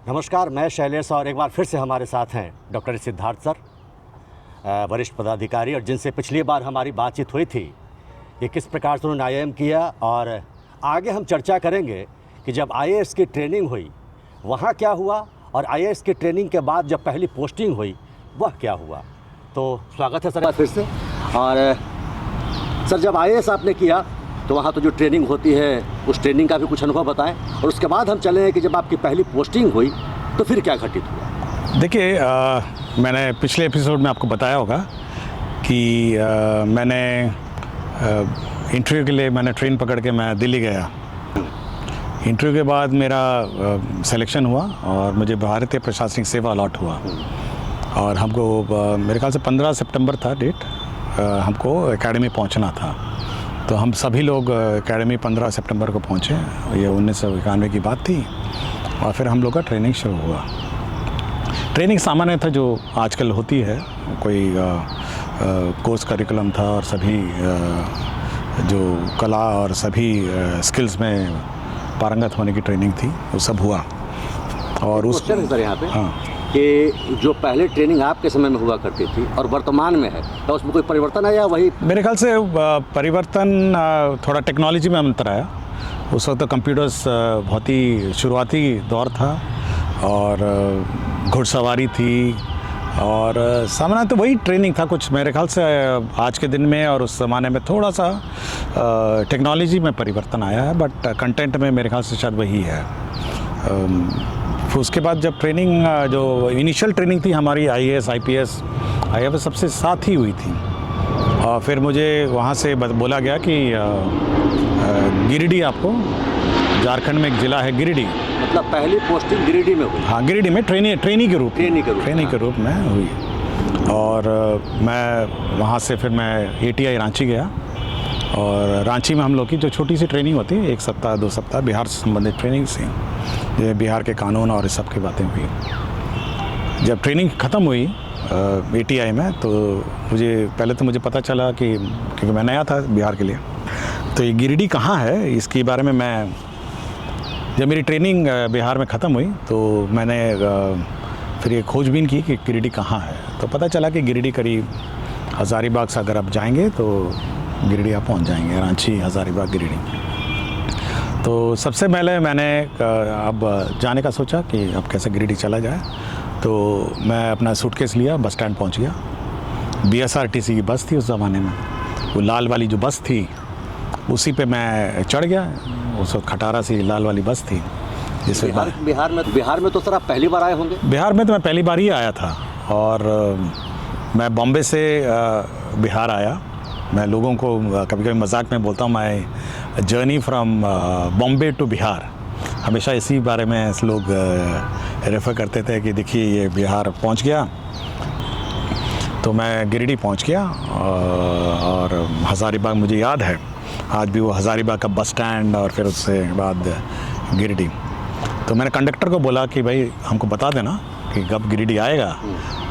नमस्कार, मैं शैलेश और एक बार फिर से हमारे साथ हैं डॉक्टर सिद्धार्थ सर, वरिष्ठ पदाधिकारी, और जिनसे पिछली बार हमारी बातचीत हुई थी कि किस प्रकार से उन्होंने IAM किया, और आगे हम चर्चा करेंगे कि जब IAS की ट्रेनिंग हुई वहाँ क्या हुआ और IAS की ट्रेनिंग के बाद जब पहली पोस्टिंग हुई वह क्या हुआ। तो स्वागत है सर फिर से। और सर, जब IAS आपने किया तो वहाँ तो जो ट्रेनिंग होती है उस ट्रेनिंग का भी कुछ अनुभव बताएं, और उसके बाद हम चले कि जब आपकी पहली पोस्टिंग हुई तो फिर क्या घटित हुआ। देखिए, मैंने पिछले एपिसोड में आपको बताया होगा कि मैंने इंटरव्यू के लिए मैंने ट्रेन पकड़ के मैं दिल्ली गया। इंटरव्यू के बाद मेरा सिलेक्शन हुआ और मुझे भारतीय प्रशासनिक सेवा अलॉट हुआ, और हमको मेरे ख्याल से 15 सितंबर था डेट, हमको एकेडमी पहुंचना था। तो हम सभी लोग एकेडमी 15 सितंबर को पहुंचे। ये 1991 की बात थी, और फिर हम लोग का ट्रेनिंग शुरू हुआ। ट्रेनिंग सामान्य था जो आजकल होती है, कोई कोर्स करिकुलम था और सभी जो कला और सभी स्किल्स में पारंगत होने की ट्रेनिंग थी, वो सब हुआ। और उस सर यहाँ पे हाँ कि जो पहले ट्रेनिंग आपके समय में हुआ करती थी और वर्तमान में है, तो उसमें कोई परिवर्तन आया? वही मेरे ख्याल से परिवर्तन थोड़ा टेक्नोलॉजी में अंतर आया। उस वक्त तो कंप्यूटर्स बहुत ही शुरुआती दौर था, और घुड़सवारी थी, और सामान्य तो वही ट्रेनिंग था। कुछ मेरे ख्याल से आज के दिन में और उस ज़माने में थोड़ा सा टेक्नोलॉजी में परिवर्तन आया है, बट कंटेंट में मेरे ख्याल से शायद वही है। उसके बाद जब ट्रेनिंग, जो इनिशियल ट्रेनिंग थी हमारी IAS IPS IAS सबसे साथ ही हुई थी, और फिर मुझे वहाँ से बोला गया कि गिरिडीह, आपको झारखंड में एक ज़िला है गिरिडीह। मतलब पहली पोस्टिंग गिरिडीह में हुई? हाँ, गिरिडीह में ट्रेनी के रूप में हुई। और मैं वहाँ से फिर मैं ATI रांची गया, और रांची में हम लोग की जो छोटी सी ट्रेनिंग होती है, 1 सप्ताह 2 सप्ताह बिहार से संबंधित ट्रेनिंग थी, ये बिहार के कानून और इस सब की बातें हुई। जब ट्रेनिंग ख़त्म हुई ATI में, तो पहले तो मुझे पता चला कि क्योंकि मैं नया था बिहार के लिए, तो ये गिरिडीह कहाँ है इसके बारे में जब मेरी ट्रेनिंग बिहार में ख़त्म हुई तो मैंने फिर ये खोजबीन की कि गिरिडीह कहाँ है। तो पता चला कि गिरिडीह करीब हज़ारीबाग से अगर आप जाएंगे तो गिरिडीह आप पहुँच जाएंगे, रांची हज़ारीबाग गिरिडीह। तो सबसे पहले मैंने अब जाने का सोचा कि अब कैसे गिरिडीह चला जाए। तो मैं अपना सूटकेस लिया, बस स्टैंड पहुँच गया। BSRTC की बस थी उस ज़माने में, वो लाल वाली जो बस थी उसी पे मैं चढ़ गया। उस वक्त खटारा सी लाल वाली बस थी जिसमें बिहार में तो सर आप पहली बार आए होंगे? बिहार में तो मैं पहली बार ही आया था, और मैं बॉम्बे से बिहार आया। मैं लोगों को कभी कभी मजाक में बोलता हूँ, my journey from Bombay to Bihar. हमेशा इसी बारे में लोग रेफ़र करते थे कि देखिए ये बिहार पहुँच गया। तो मैं गिरिडीह पहुँच गया, और हज़ारीबाग मुझे याद है आज भी, वो हज़ारीबाग का बस स्टैंड, और फिर उससे बाद गिरिडीह। तो मैंने कंडक्टर को बोला कि भाई हमको बता देना कि कब गिरिडीह आएगा,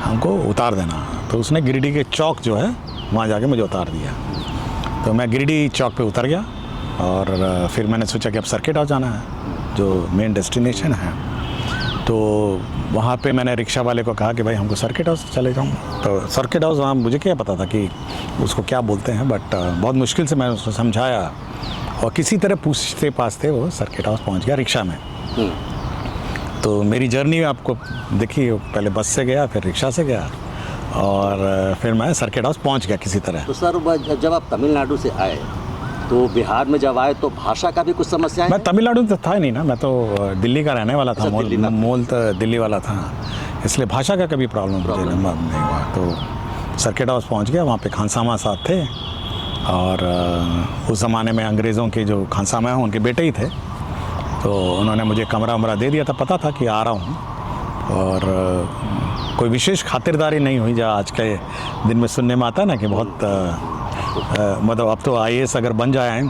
हमको उतार देना। तो उसने गिरिडीह के चौक जो है वहाँ जाके मुझे उतार दिया। तो मैं गिरिडीह चौक पे उतर गया, और फिर मैंने सोचा कि अब सर्किट हाउस जाना है जो मेन डेस्टिनेशन है। तो वहाँ पे मैंने रिक्शा वाले को कहा कि भाई हमको सर्किट हाउस चले जाऊँ। तो सर्किट हाउस वहाँ मुझे क्या पता था कि उसको क्या बोलते हैं, बट बहुत मुश्किल से मैं उसको समझाया, और किसी तरह पूछते पाछते वो सर्किट हाउस पहुँच गया रिक्शा में। तो मेरी जर्नी आपको देखिए, पहले बस से गया, फिर रिक्शा से गया, और फिर मैं सर्किट हाउस पहुँच गया किसी तरह। तो सर, जब आप तमिलनाडु से आए तो बिहार में जब आए तो भाषा का भी कुछ समस्या है? मैं तमिलनाडु तो था ही नहीं ना, मैं तो दिल्ली का रहने वाला था, मूल तो दिल्ली वाला था, इसलिए भाषा का कभी प्रॉब्लम मुझे नहीं हुआ। तो सर्किट हाउस पहुंच गया, वहाँ पे खानसामा साहब थे, और उस ज़माने में अंग्रेज़ों के जो खानसामा हैं उनके बेटे ही थे। तो उन्होंने मुझे कमरा वमरा दे दिया था, पता था कि आ रहा हूँ, और कोई विशेष खातिरदारी नहीं हुई। जहाँ आज के दिन में सुनने में आता है ना कि बहुत मतलब अब तो IAS अगर बन जाए,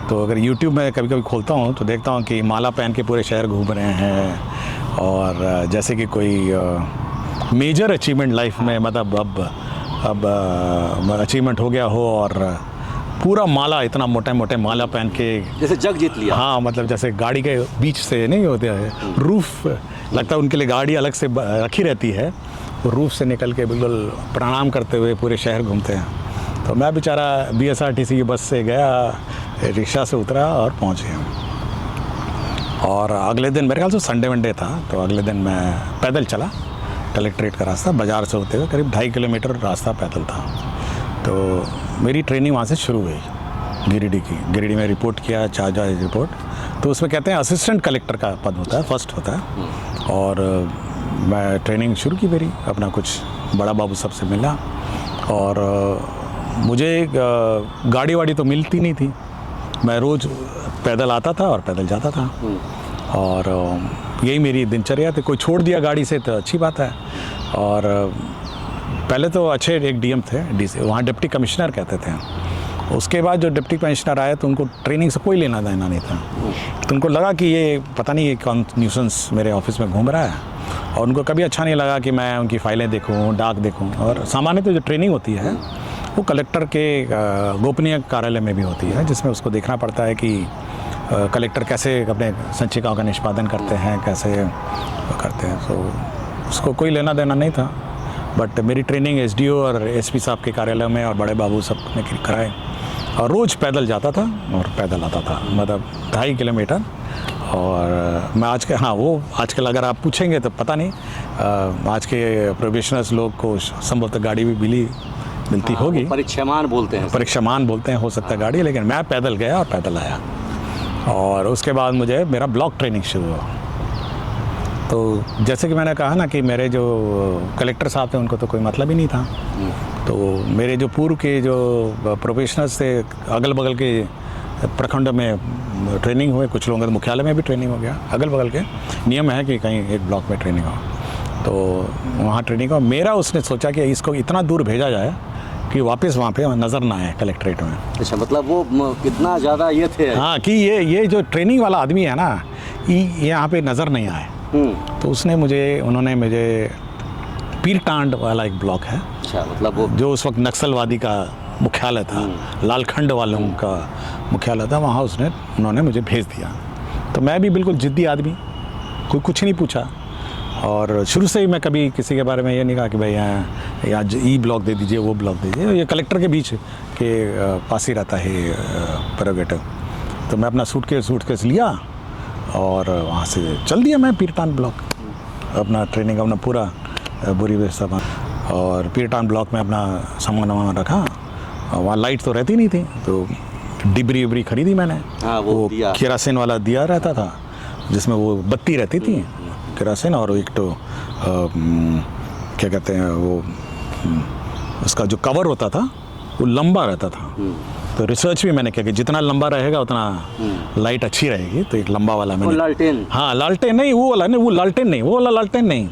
तो अगर YouTube में कभी कभी खोलता हूँ तो देखता हूँ कि माला पहन के पूरे शहर घूम रहे हैं, और जैसे कि कोई मेजर अचीवमेंट लाइफ में, मतलब अब अचीवमेंट हो गया हो, और पूरा माला, इतना मोटे मोटे माला पहन के जैसे जग जीत लिया। हाँ, मतलब जैसे गाड़ी के बीच से नहीं होते हैं, रूफ लगता है उनके लिए गाड़ी अलग से रखी रहती है, वो रूफ से निकल के बिल्कुल प्रणाम करते हुए पूरे शहर घूमते हैं। तो मैं बेचारा BSRTC की बस से गया, रिक्शा से उतरा और पहुँच गया। और अगले दिन मेरे ख्याल से संडे वनडे था, तो अगले दिन मैं पैदल चला कलेक्ट्रेट का रास्ता, बाज़ार से होते हुए करीब 2.5 किलोमीटर रास्ता पैदल था। तो मेरी ट्रेनिंग वहाँ से शुरू हुई गिरिडीह की। गिरिडीह में रिपोर्ट किया, चार्ज रिपोर्ट, तो उसमें कहते हैं असिस्टेंट कलेक्टर का पद होता है, फर्स्ट होता है। और मैं ट्रेनिंग शुरू की मेरी, अपना कुछ बड़ा बाबू सबसे मिला। और मुझे गाड़ी वाड़ी तो मिलती नहीं थी, मैं रोज़ पैदल आता था और पैदल जाता था। और यही मेरी दिनचर्या थी। कोई छोड़ दिया गाड़ी से तो अच्छी बात है। और पहले तो अच्छे एक DM थे, DC, वहाँ डिप्टी कमिश्नर कहते थे। उसके बाद जो डिप्टी कमिश्नर आए तो उनको ट्रेनिंग से कोई लेना देना नहीं था। तो उनको लगा कि ये पता नहीं ये कौन न्यूसेंस मेरे ऑफिस में घूम रहा है, और उनको कभी अच्छा नहीं लगा कि मैं उनकी फाइलें देखूं, डाक देखूं। और सामान्य तो जो ट्रेनिंग होती है वो कलेक्टर के गोपनीय कार्यालय में भी होती है, जिसमें उसको देखना पड़ता है कि कलेक्टर कैसे अपने संचिकाओं का निष्पादन करते हैं, कैसे करते हैं। तो उसको कोई लेना देना नहीं था। बट मेरी ट्रेनिंग SDO और SP साहब के कार्यालय में और बड़े बाबू सब ने कराए, और रोज़ पैदल जाता था और पैदल आता था, मतलब 2.5 किलोमीटर। और मैं आजकल अगर आप पूछेंगे तो पता नहीं, आज के प्रोबेशनर्स लोग को संभवतः गाड़ी भी मिलती होगी, परीक्षामान बोलते हैं, हो सकता है गाड़ी, लेकिन मैं पैदल गया और पैदल आया। और उसके बाद मुझे मेरा ब्लॉक ट्रेनिंग शुरू हुआ। तो जैसे कि मैंने कहा ना कि मेरे जो कलेक्टर साहब थे उनको तो कोई मतलब ही नहीं था। तो मेरे जो पूर्व के जो प्रोफेशनल्स थे, अगल बगल के प्रखंड में ट्रेनिंग हुए, कुछ लोगों के मुख्यालय में भी ट्रेनिंग हो गया। अगल बगल के नियम है कि कहीं एक ब्लॉक में ट्रेनिंग हो, तो वहाँ ट्रेनिंग हो। मेरा उसने सोचा कि इसको इतना दूर भेजा जाए कि वापस वहाँ पे नज़र ना आए कलेक्ट्रेट में। अच्छा, मतलब वो कितना ज़्यादा ये थे, हाँ, कि ये जो ट्रेनिंग वाला आदमी है ना, ये यहाँ पे नज़र नहीं आए। तो उन्होंने मुझे पीरटांड वाला एक ब्लॉक है, अच्छा, मतलब वो जो उस वक्त नक्सलवादी का मुख्यालय था, लालखंड वालों का मुख्यालय था, वहाँ उन्होंने मुझे भेज दिया। तो मैं भी बिल्कुल जिद्दी आदमी, कोई कुछ नहीं पूछा। और शुरू से ही मैं कभी किसी के बारे में ये नहीं कहा कि भाई यहाँ E ब्लॉक दे दीजिए, वो ब्लॉक दे दीजिए। ये कलेक्टर के बीच के पास ही रहता है प्रेरोगेटिव। तो मैं अपना सूटकेस लिया और वहाँ से चल दिया मैं पीरटान ब्लॉक, अपना ट्रेनिंग अपना पूरा बुरी व्यवस्था। और पीरटान ब्लॉक में अपना सामान रखा। वहाँ लाइट तो रहती नहीं थी, तो डिबरी उबरी खरीदी मैंने। वो केरासिन वाला दिया रहता था, जिसमें वो बत्ती रहती थी, केरासिन। और एक तो क्या कहते हैं वो, उसका जो कवर होता था वो लंबा रहता था। तो रिसर्च भी मैंने किया कि जितना लंबा रहेगा उतना लाइट अच्छी रहेगी। तो एक लंबा वाला मैंने, लालटेन, हाँ लालटेन नहीं, वो वाला नहीं, वो लालटेन नहीं, वो वाला लालटेन नहीं,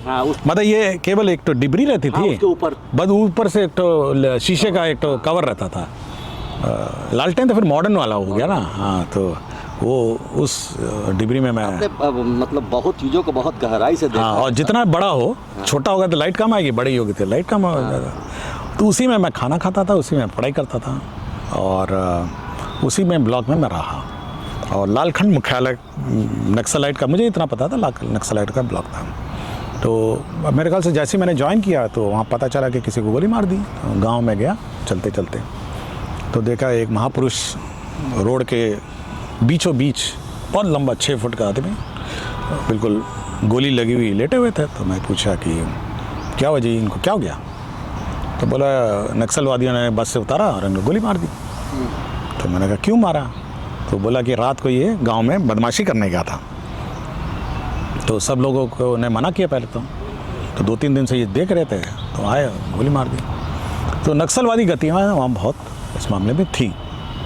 मतलब ये केवल एक तो डिबरी रहती थी, उसके ऊपर बस ऊपर से एक तो शीशे का एक तो कवर रहता था। लालटेन तो फिर मॉडर्न वाला हो गया ना। हाँ, तो वो उस डिबरी में मैं मतलब बहुत चीज़ों को बहुत गहराई से देखा। हाँ, और जितना बड़ा हो, छोटा होगा तो लाइट कम आएगी, बड़ी होगी तो लाइट कम आएगा। तो उसी में मैं खाना खाता था, उसी में पढ़ाई करता था, और उसी में ब्लॉक में मैं रहा। और लालखंड मुख्यालय नक्सलाइट का, मुझे इतना पता था नक्सलाइट का ब्लॉक था। तो मेरे ख्याल से जैसे ही मैंने ज्वाइन किया तो वहाँ पता चला कि किसी को गोली मार दी। गांव में गया चलते चलते, तो देखा एक महापुरुष रोड के बीचों बीच, बहुत लंबा 6 फुट का आदमी, बिल्कुल गोली लगी हुई लेटे हुए थे। तो मैं पूछा कि क्या वजह, इनको क्या हो गया? तो बोला नक्सलवादियों ने बस से उतारा और इनको गोली मार दी। तो मैंने कहा क्यों मारा? तो बोला कि रात को ये गांव में बदमाशी करने गया था। तो सब लोगों को ने मना किया पहले तो 2-3 दिन से ये देख रहे थे, तो आए गोली मार दी। तो नक्सलवादी गतिविधियाँ वहाँ बहुत इस मामले में थी।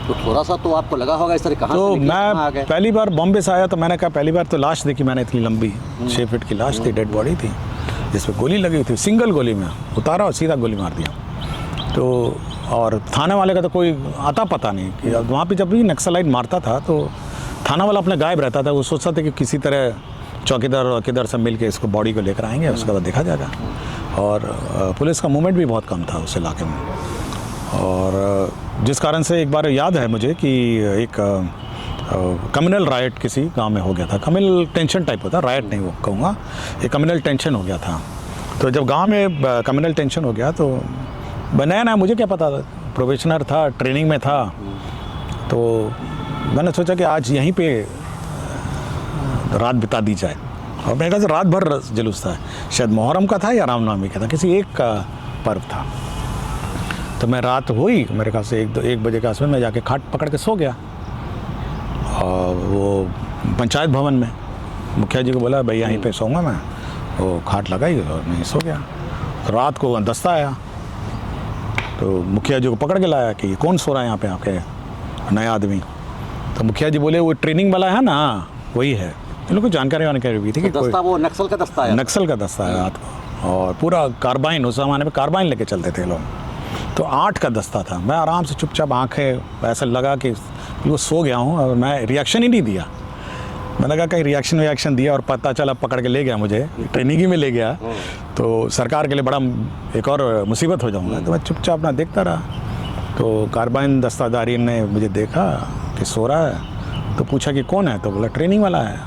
तो थोड़ा सा तो आपको लगा होगा इस तरह कहाँ तो से मैं पहली बार बॉम्बे से आया, तो मैंने कहा पहली बार तो लाश देखी मैंने, इतनी लंबी 6 फीट की लाश थी, डेड बॉडी थी, जिसपे गोली लगी थी। सिंगल गोली में उतारा और सीधा गोली मार दिया। तो और थाने वाले का तो कोई आता पता नहीं कि वहाँ पे जब भी नक्सलाइट मारता था तो थाना वाला अपने गायब रहता था। वो सोचता था कि किसी तरह चौकीदार और वकीदार सब मिल के इसको बॉडी को लेकर आएंगे, उसके बाद देखा जाएगा। और पुलिस का मूवमेंट भी बहुत कम था उस इलाके में। और जिस कारण से एक बार याद है मुझे कि एक कम्युनल राइट किसी गांव में हो गया था। कम्युनल टेंशन टाइप होता, राइट नहीं वो कहूँगा, ये कम्युनल टेंशन हो गया था। तो जब गांव में कम्युनल टेंशन हो गया तो नया नया मुझे क्या पता था, प्रोबेशनर था, ट्रेनिंग में था, तो मैंने सोचा कि आज यहीं पे रात बिता दी जाए। और मेरे ख्याल से रात भर जुलूस था, शायद मुहर्रम का था या रामनवमी का था, किसी एक का पर्व था। तो मैं रात हुई मेरे ख्याल से 1 बजे के आसपास मैं जाके खाट पकड़ के सो गया। और वो पंचायत भवन में मुखिया जी को बोला भाई यहीं पे सोऊंगा मैं, वो खाट लगाई और मैं सो गया। रात को दस्ता आया तो मुखिया जी को पकड़ के लाया कि कौन सो रहा है यहाँ पे आपके, नया आदमी। तो मुखिया जी बोले वो ट्रेनिंग वाला है ना, वही है। इन लोगों को जानकारी हुई थी कि दस्ता वो नक्सल का दस्ता है, नक्सल का दस्ता है रात को, और पूरा कार्बाइन, उस ज़माने में कार्बाइन लेके चलते थे लोग। तो 8 का दस्ता था। मैं आराम से चुपचाप आंखें ऐसा लगा कि वो सो गया हूँ, और मैं रिएक्शन ही नहीं दिया। मैंने कहा कहीं रिएक्शन दिया और पता चला पकड़ के ले गया, मुझे ट्रेनिंग ही में ले गया तो सरकार के लिए बड़ा एक और मुसीबत हो जाऊँगा। तो मैं चुपचाप ना देखता रहा। तो कार्बाइन दस्तादारी ने मुझे देखा कि सो रहा है, तो पूछा कि कौन है, तो बोला ट्रेनिंग वाला है।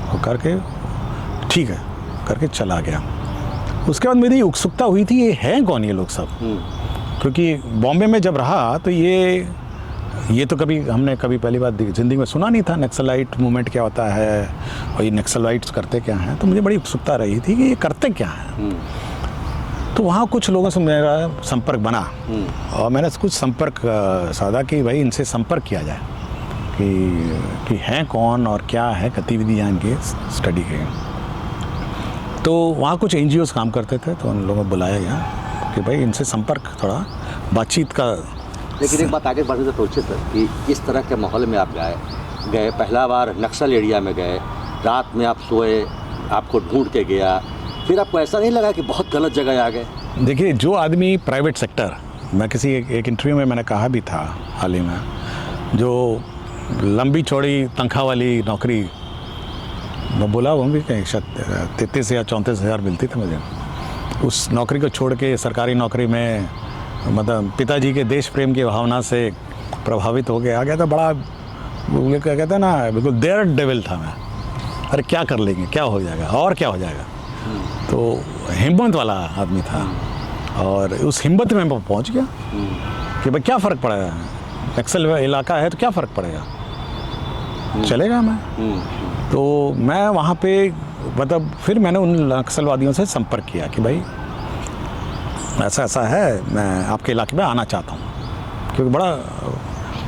वो करके ठीक है करके चला गया। उसके बाद मेरी उत्सुकता हुई थी ये हैं कौन ये लोग सब, क्योंकि बॉम्बे में जब रहा तो ये तो हमने कभी पहली बार ज़िंदगी में सुना नहीं था, नक्सलाइट मूवमेंट क्या होता है और ये नक्सलाइट्स करते क्या हैं। तो मुझे बड़ी उत्सुकता रही थी कि ये करते क्या हैं। तो वहाँ कुछ लोगों से मेरा संपर्क बना और मैंने कुछ संपर्क साधा कि भाई इनसे संपर्क किया जाए कि हैं कौन और क्या है गतिविधियाँ इनकी स्टडी के। तो वहाँ कुछ NGOs काम करते थे, तो उन लोगों को बुलाया गया कि भाई इनसे संपर्क थोड़ा बातचीत का। लेकिन एक बात आगे बढ़ने से सोचे सर कि इस तरह के माहौल में आप गए पहला बार नक्सल एरिया में गए, रात में आप सोए, आपको ढूंढ के गया, फिर आपको ऐसा नहीं लगा कि बहुत गलत जगह आ गए? देखिए जो आदमी प्राइवेट सेक्टर, मैं किसी एक इंटरव्यू में मैंने कहा भी था हाल ही में, जो लंबी चौड़ी तनख्वाह वाली नौकरी, मैं बोला वो भी कहीं शायद 33 या 34 हज़ार मिलती थी मुझे, उस नौकरी को छोड़ के सरकारी नौकरी में मतलब पिताजी के देश प्रेम की भावना से प्रभावित हो के आ गया था। बड़ा वो क्या कहते हैं ना, बिल्कुल डेयर डेविल था मैं। अरे क्या कर लेंगे, क्या हो जाएगा और क्या हो जाएगा। तो हिम्मत वाला आदमी था और उस हिम्मत में मैं पहुंच गया कि भाई क्या फ़र्क पड़ेगा, नक्सल इलाका है तो क्या फ़र्क पड़ेगा, चलेगा मैं। तो मैं वहाँ पे मतलब फिर मैंने उन नक्सलवादियों से संपर्क किया कि भाई ऐसा है, मैं आपके इलाके में आना चाहता हूँ, क्योंकि बड़ा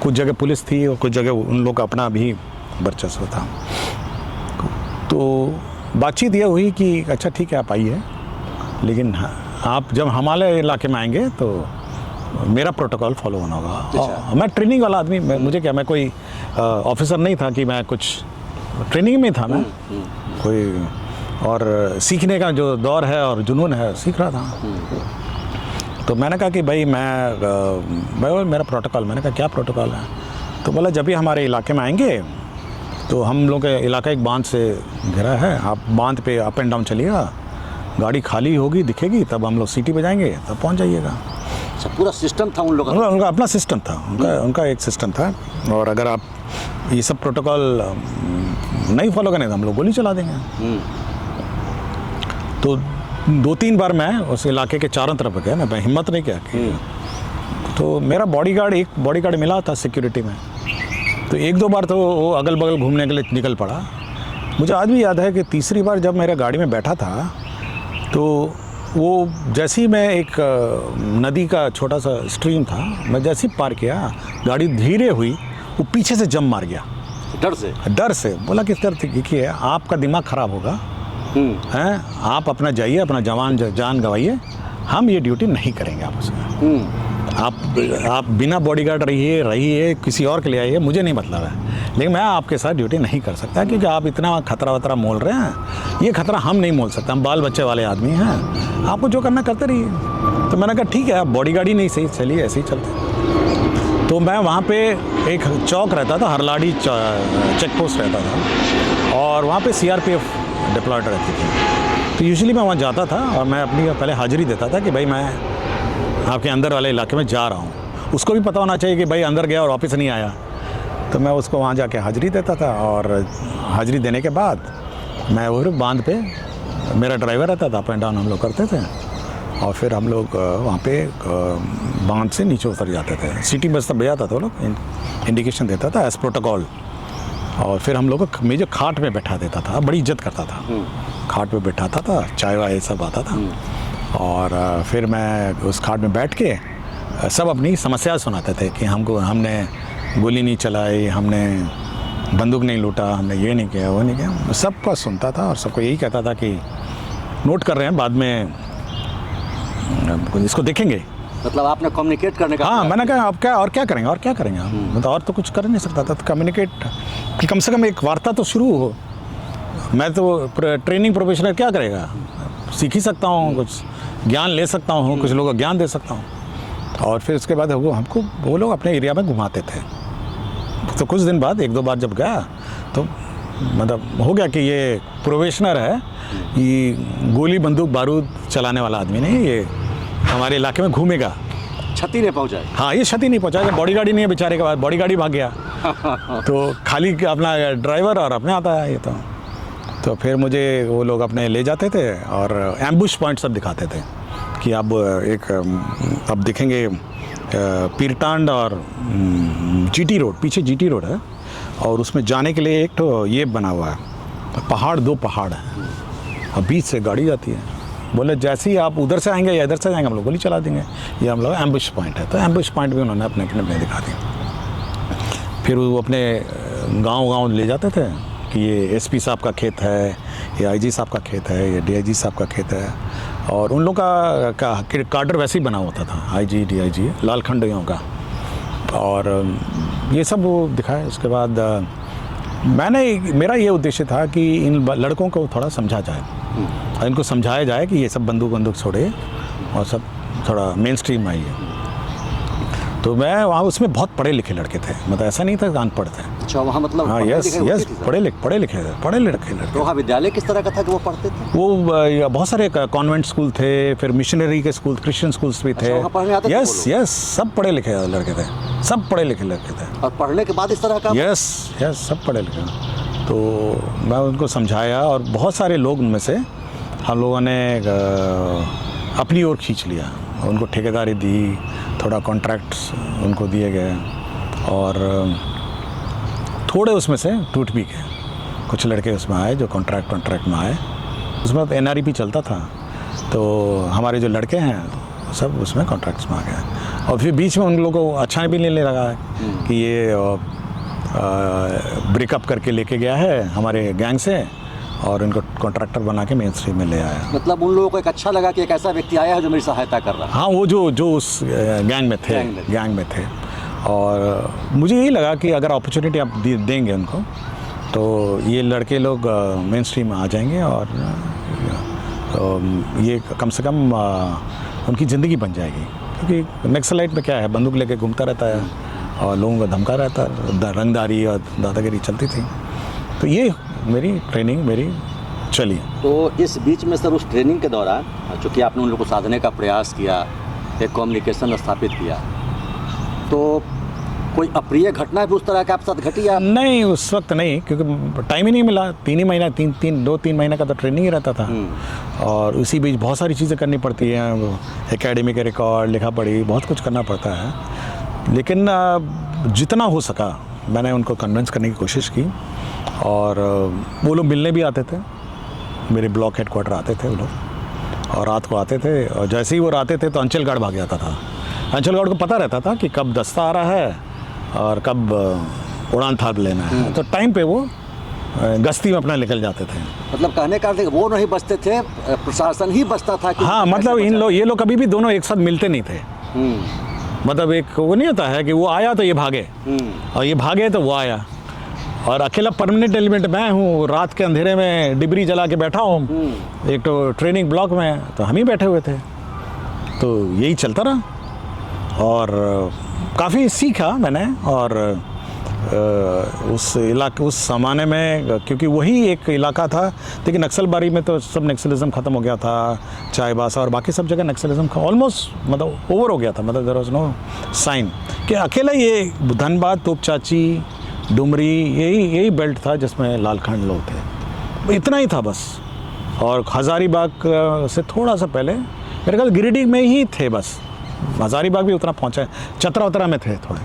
कुछ जगह पुलिस थी और कुछ जगह उन लोग का अपना भी वर्चस्व था। तो बातचीत ये हुई कि अच्छा ठीक है आप आइए, लेकिन आप जब हमारे इलाके में आएंगे तो मेरा प्रोटोकॉल फॉलो होना होगा। मैं ट्रेनिंग वाला आदमी, मुझे क्या, मैं कोई ऑफिसर नहीं था कि मैं कुछ ट्रेनिंग में था, मैं कोई और सीखने का जो दौर है और जुनून है सीख रहा था। तो मैंने कहा कि भाई मैं मेरा प्रोटोकॉल, मैंने कहा क्या प्रोटोकॉल है। तो बोला जब भी हमारे इलाके में आएंगे तो हम लोग के इलाका एक बांध से घिरा है, आप बांध पे अप एंड डाउन चलिएगा, गाड़ी खाली होगी दिखेगी तब हम लोग सीटी बजाएंगे तब पहुंच जाइएगा। अच्छा, पूरा सिस्टम था उन लोगों का? उनका अपना सिस्टम था, उनका एक सिस्टम था। और अगर आप ये सब प्रोटोकॉल नहीं फॉलो करें तो हम लोग गोली चला देंगे। तो 2-3 बार मैं उस इलाके के चारों तरफ गया, मैं हिम्मत नहीं किया कि तो मेरा एक बॉडीगार्ड मिला था सिक्योरिटी में, तो 1-2 बार तो वो अगल बगल घूमने के लिए निकल पड़ा। मुझे आज भी याद है कि तीसरी बार जब मेरे गाड़ी में बैठा था तो वो जैसे ही मैं एक नदी का छोटा सा स्ट्रीम था, मैं जैसे ही पार किया गाड़ी धीरे हुई, वो पीछे से जंप मार गया डर से। बोला किस तरह देखिए आपका दिमाग ख़राब होगा, हैं, आप अपना जाइए, अपना जान गंवाइए, हम ये ड्यूटी नहीं करेंगे आप उसमें। आप बिना बॉडीगार्ड रहिए किसी और के लिए आइए, मुझे नहीं मतलब है, लेकिन मैं आपके साथ ड्यूटी नहीं कर सकता क्योंकि आप इतना खतरा मोल रहे हैं, ये खतरा हम नहीं मोल सकते, हम बाल बच्चे वाले आदमी हैं, आपको जो करना करते रहिए। तो मैंने कहा ठीक है, आप बॉडीगार्ड ही नहीं सही, चलिए ऐसे ही चलते। तो मैं वहाँ पे एक चौक रहता था, हरलाडी चेक पोस्ट रहता था और वहाँ पे CRPF डिप्लॉयड रहती थी। तो यूजुअली मैं वहाँ जाता था और मैं अपनी पहले हाजिरी देता था कि भाई मैं आपके अंदर वाले इलाके में जा रहा हूँ। उसको भी पता होना चाहिए कि भाई अंदर गया और वापस नहीं आया, तो मैं उसको वहाँ जाके हाज़िरी देता था, और हाज़िरी देने के बाद मैं वो बांध पे, मेरा ड्राइवर रहता था, अप एंड डाउन हम लोग करते थे, और फिर हम लोग वहाँ पे बांध से नीचे उतर जाते थे। सिटी बस तब बजाता था, वो लोग इंडिकेशन देता था एज प्रोटोकॉल, और फिर हम लोग को मेजर खाट में बैठा देता था, बड़ी इज्जत करता था, खाट पे बैठाता था, चाय वाय सब आता था, और फिर मैं उस खाट में बैठ के सब अपनी समस्या सुनाते थे कि हमने गोली नहीं चलाई, हमने बंदूक नहीं लूटा, हमने ये नहीं किया, वो नहीं किया, सबका सुनता था और सबको यही कहता था कि नोट कर रहे हैं, बाद में इसको देखेंगे। मतलब आपने कम्युनिकेट करने का, हाँ, मैंने कहा अब क्या और क्या करेंगे, और क्या करेंगे हम, मतलब और तो कुछ कर नहीं सकता था, तो कम्युनिकेट कि कम से कम एक वार्ता तो शुरू हो। मैं तो ट्रेनिंग प्रोफेशनल क्या करेगा, सीख ही सकता हूँ, कुछ ज्ञान ले सकता हूँ, कुछ लोगों को ज्ञान दे सकता हूँ। और फिर उसके बाद हमको वो लोग अपने एरिया में घुमाते थे। तो कुछ दिन बाद 1-2 बार जब गया तो मतलब हो गया कि ये प्रोफेशनल है, ये गोली बंदूक बारूद चलाने वाला आदमी नहीं, ये हमारे इलाके में घूमेगा, क्षति नहीं पहुंचाए। हाँ, ये क्षति नहीं पहुंचाएगा, बॉडी गाड़ी नहीं है बेचारे के बाद, बॉडी गाड़ी भाग गया तो खाली अपना ड्राइवर और अपने आता है ये तो फिर मुझे वो लोग अपने ले जाते थे और एम्बुश पॉइंट सब दिखाते थे कि अब दिखेंगे पीरटांड और जीटी रोड, पीछे जीटी रोड है, और उसमें जाने के लिए एक तो ये बना हुआ है पहाड़, 2 पहाड़ है, और बीच से गाड़ी जाती है। बोले जैसे ही आप उधर से आएंगे या इधर से जाएंगे, हम लोग गोली चला देंगे, ये हम लोग एम्बुश पॉइंट है। तो एम्बुश पॉइंट भी उन्होंने अपने अपने दिखा दिया। फिर वो अपने गांव ले जाते थे कि ये एसपी साहब का खेत है, ये आईजी साहब का खेत है, ये डीआईजी साहब का खेत है, और उन लोग का कार्डर वैसे ही बना होता था, आईजी डीआईजी लालखंडियों का, और ये सब वो दिखाए। उसके बाद मेरा ये उद्देश्य था कि इन लड़कों को थोड़ा समझा जाए, और इनको समझाया जाए कि ये सब बंदूक छोड़े और सब थोड़ा मेन स्ट्रीम आइए। तो मैं वहाँ उसमें बहुत पढ़े लिखे लड़के थे, मतलब ऐसा नहीं था अनपढ़ थे। अच्छा, वहाँ मतलब हाँ, यस, पढ़े लिखे लड़के। तो वहाँ विद्यालय किस तरह का था कि वो पढ़ते थे? वो बहुत सारे कॉन्वेंट स्कूल थे, फिर मिशनरी के स्कूल, क्रिश्चियन स्कूल्स भी थे। यस, सब पढ़े लिखे लड़के थे, सब पढ़े लिखे लड़के थे। और पढ़ने के बाद इस तरह का? यस, सब पढ़े लिखे। तो मैं उनको समझाया, और बहुत सारे लोग उनमें से हम लोगों ने अपनी ओर खींच लिया, उनको ठेकेदारी दी, थोड़ा कॉन्ट्रैक्ट्स उनको दिए गए, और थोड़े उसमें से टूट भी गए। कुछ लड़के उसमें आए जो कॉन्ट्रैक्ट में आए, उसमें एनआरईपी चलता था, तो हमारे जो लड़के हैं सब उसमें कॉन्ट्रैक्ट्स में आ गए। और फिर बीच में उन लोगों को अच्छा भी नहीं लगा कि ये ब्रेकअप करके लेके गया है हमारे गैंग से, और इनको कॉन्ट्रैक्टर बना के मेन स्ट्रीम में ले आया। मतलब उन लोगों को एक अच्छा लगा कि एक ऐसा व्यक्ति आया है जो मेरी सहायता कर रहा है। हाँ, वो जो उस गैंग में थे, और मुझे यही लगा कि अगर अपॉर्चुनिटी आप देंगे उनको, तो ये लड़के लोग मेन स्ट्रीम में आ जाएंगे, और ये कम से कम उनकी ज़िंदगी बन जाएगी। क्योंकि नक्सलाइट में क्या है, बंदूक लेके घूमता रहता है और लोगों को धमका रहता है, रंगदारी और दादागिरी चलती थी। तो ये मेरी ट्रेनिंग चली। तो इस बीच में सर, उस ट्रेनिंग के दौरान चूँकि आपने उन लोगों को साधने का प्रयास किया, एक कम्युनिकेशन स्थापित किया, तो कोई अप्रिय घटना भी उस तरह के आपके साथ घटी? नहीं, उस वक्त नहीं, क्योंकि टाइम ही नहीं मिला। 2-3 महीने का तो ट्रेनिंग ही रहता था, और उसी बीच बहुत सारी चीज़ें करनी पड़ती हैं, एकेडमी के रिकॉर्ड, लिखा पढ़ी, बहुत कुछ करना पड़ता है। लेकिन जितना हो सका मैंने उनको कन्विंस करने की कोशिश की, और वो लोग मिलने भी आते थे, मेरे ब्लॉक हेडक्वार्टर आते थे वो लोग, और रात को आते थे, और जैसे ही वो आते थे तो अंचल गार्ड भाग जाता था। अंचल गार्ड को पता रहता था कि कब दस्ता आ रहा है और कब उड़ान थाप लेना है, तो टाइम पे वो गश्ती में अपना निकल जाते थे। मतलब कहने का वो नहीं बचते थे, प्रशासन ही बचता था कि हाँ, मतलब ये लोग कभी भी दोनों एक साथ मिलते नहीं थे। मतलब एक वो नहीं होता है कि वो आया तो ये भागे, और ये भागे तो वो आया, और अकेला परमानेंट एलिमेंट मैं हूँ, रात के अंधेरे में डिबरी जला के बैठा हूँ एक तो ट्रेनिंग ब्लॉक में, तो हम ही बैठे हुए थे। तो यही चलता रहा, और काफ़ी सीखा मैंने। और उस ज़माने में, क्योंकि वही एक इलाका था, लेकिन नक्सलबारी में तो सब नक्सलिज्म ख़त्म हो गया था, चाईबासा और बाकी सब जगह नक्सलिज्म ऑलमोस्ट मतलब ओवर हो गया था। मतलब देयर वाज नो साइन कि अकेला ये धनबाद, तोपचाची डुमरी, यही बेल्ट था जिसमें लालखंड लोग थे। इतना ही था बस। और हज़ारीबाग से थोड़ा सा पहले मेरे ख्याल गिरिडीह में ही थे बस। हज़ारीबाग भी उतना पहुँचा, चतरा उतरा में थे थोड़े।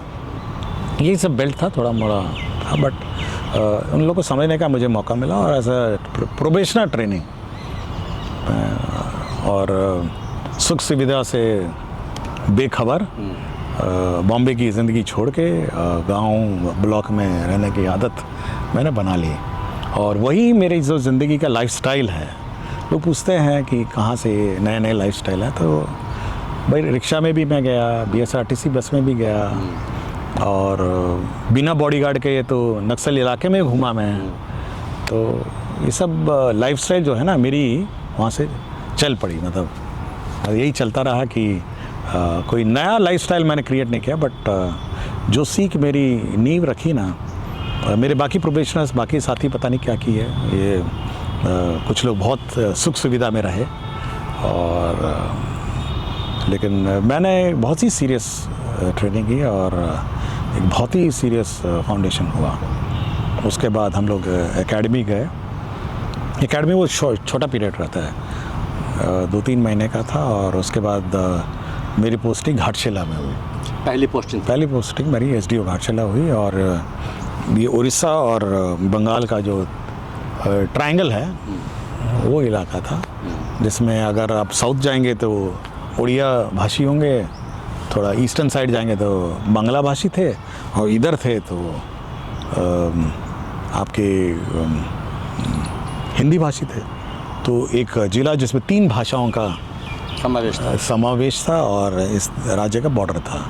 यही सब बेल्ट था, थोड़ा मोड़ा था, बट उन लोगों को समझने का मुझे मौका मिला। और एज अ प्रोबेशनर ट्रेनिंग और सुख सुविधा से बेखबर बॉम्बे की ज़िंदगी छोड़ के गांव ब्लॉक में रहने की आदत मैंने बना ली। और वही मेरी जो ज़िंदगी का लाइफस्टाइल है। लोग पूछते हैं कि कहाँ से नए नए लाइफस्टाइल है, तो भाई रिक्शा में भी मैं गया, BSRTC बस में भी गया, और बिना बॉडीगार्ड के तो नक्सल इलाके में घूमा मैं। तो ये सब लाइफस्टाइल जो है ना मेरी वहाँ से चल पड़ी। मतलब यही चलता रहा कि कोई नया लाइफस्टाइल मैंने क्रिएट नहीं किया, बट जो सीख मेरी नींव रखी ना, मेरे बाकी प्रोफेशनल्स, बाकी साथी पता नहीं क्या की है। ये कुछ लोग बहुत सुख सुविधा में रहे, और लेकिन मैंने बहुत ही सीरियस ट्रेनिंग की और एक बहुत ही सीरियस फाउंडेशन हुआ। उसके बाद हम लोग एकेडमी गए। एकेडमी वो छोटा पीरियड रहता है, 2-3 महीने का था। और उसके बाद मेरी पोस्टिंग घाटशिला में हुई। पहली पोस्टिंग मेरी SDO घाटशिला हुई। और ये उड़ीसा और बंगाल का जो ट्रायंगल है वो इलाका था, जिसमें अगर आप साउथ जाएंगे तो उड़िया भाषी होंगे, थोड़ा ईस्टर्न साइड जाएंगे तो बांग्ला भाषी थे, और इधर थे तो आपके हिंदी भाषी थे। तो एक ज़िला जिसमें 3 भाषाओं का समावेश था, और इस राज्य का बॉर्डर था।